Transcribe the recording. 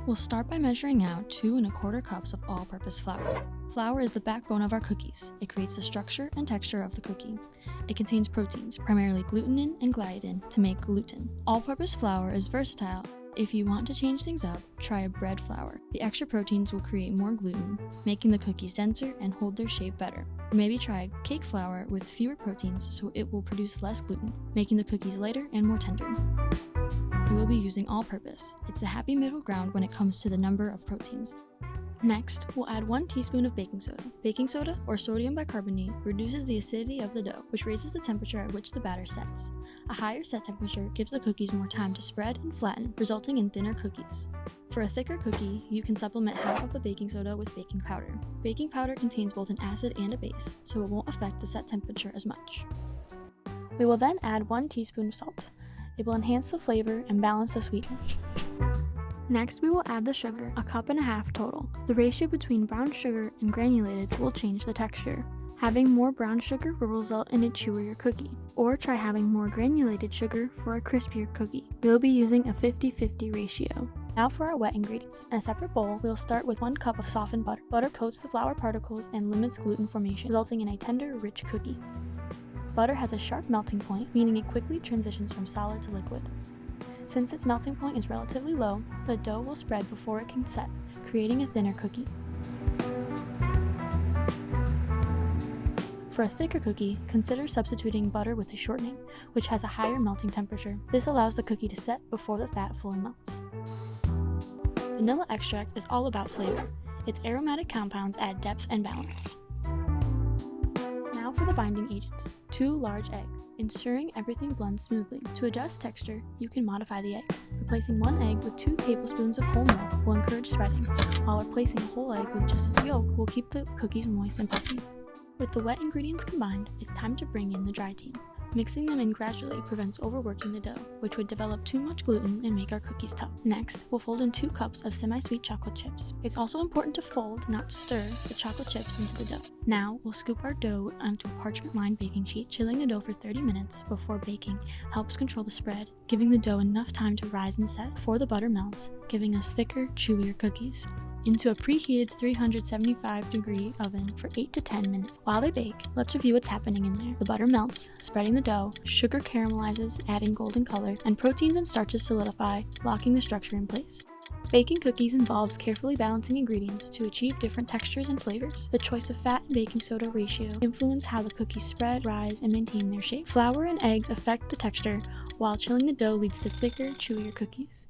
We'll start by measuring out 2¼ cups of all-purpose flour. Flour is the backbone of our cookies. It creates the structure and texture of the cookie. It contains proteins, primarily glutenin and gliadin, to make gluten. All-purpose flour is versatile. If you want to change things up, try a bread flour. The extra proteins will create more gluten, making the cookies denser and hold their shape better. Or maybe try cake flour with fewer proteins so it will produce less gluten, making the cookies lighter and more tender. We'll be using all-purpose. It's the happy middle ground when it comes to the number of proteins. Next, we'll add 1 teaspoon of baking soda. Baking soda, or sodium bicarbonate, reduces the acidity of the dough, which raises the temperature at which the batter sets. A higher set temperature gives the cookies more time to spread and flatten, resulting in thinner cookies. For a thicker cookie, you can supplement half of the baking soda with baking powder. Baking powder contains both an acid and a base, so it won't affect the set temperature as much. We will then add 1 teaspoon of salt. It will enhance the flavor and balance the sweetness. Next, we will add the sugar, 1.5 cups total. The ratio between brown sugar and granulated will change the texture. Having more brown sugar will result in a chewier cookie, or try having more granulated sugar for a crispier cookie. We'll be using a 50-50 ratio. Now for our wet ingredients. In a separate bowl, we'll start with 1 cup of softened butter. Butter coats the flour particles and limits gluten formation, resulting in a tender, rich cookie. Butter has a sharp melting point, meaning it quickly transitions from solid to liquid. Since its melting point is relatively low, the dough will spread before it can set, creating a thinner cookie. For a thicker cookie, consider substituting butter with a shortening, which has a higher melting temperature. This allows the cookie to set before the fat fully melts. Vanilla extract is all about flavor. Its aromatic compounds add depth and balance. Now for the binding agents. 2 large eggs, ensuring everything blends smoothly. To adjust texture, you can modify the eggs. Replacing 1 egg with 2 tablespoons of whole milk will encourage spreading, while replacing a whole egg with just its yolk will keep the cookies moist and puffy. With the wet ingredients combined, it's time to bring in the dry team. Mixing them in gradually prevents overworking the dough, which would develop too much gluten and make our cookies tough. Next, we'll fold in 2 cups of semi-sweet chocolate chips. It's also important to fold, not stir, the chocolate chips into the dough. Now, we'll scoop our dough onto a parchment-lined baking sheet. Chilling the dough for 30 minutes before baking helps control the spread, giving the dough enough time to rise and set before the butter melts, giving us thicker, chewier cookies. Into a preheated 375-degree oven for 8 to 10 minutes. While they bake, let's review what's happening in there. The butter melts, spreading the dough, sugar caramelizes, adding golden color, and proteins and starches solidify, locking the structure in place. Baking cookies involves carefully balancing ingredients to achieve different textures and flavors. The choice of fat and baking soda ratio influence how the cookies spread, rise, and maintain their shape. Flour and eggs affect the texture, while chilling the dough leads to thicker, chewier cookies.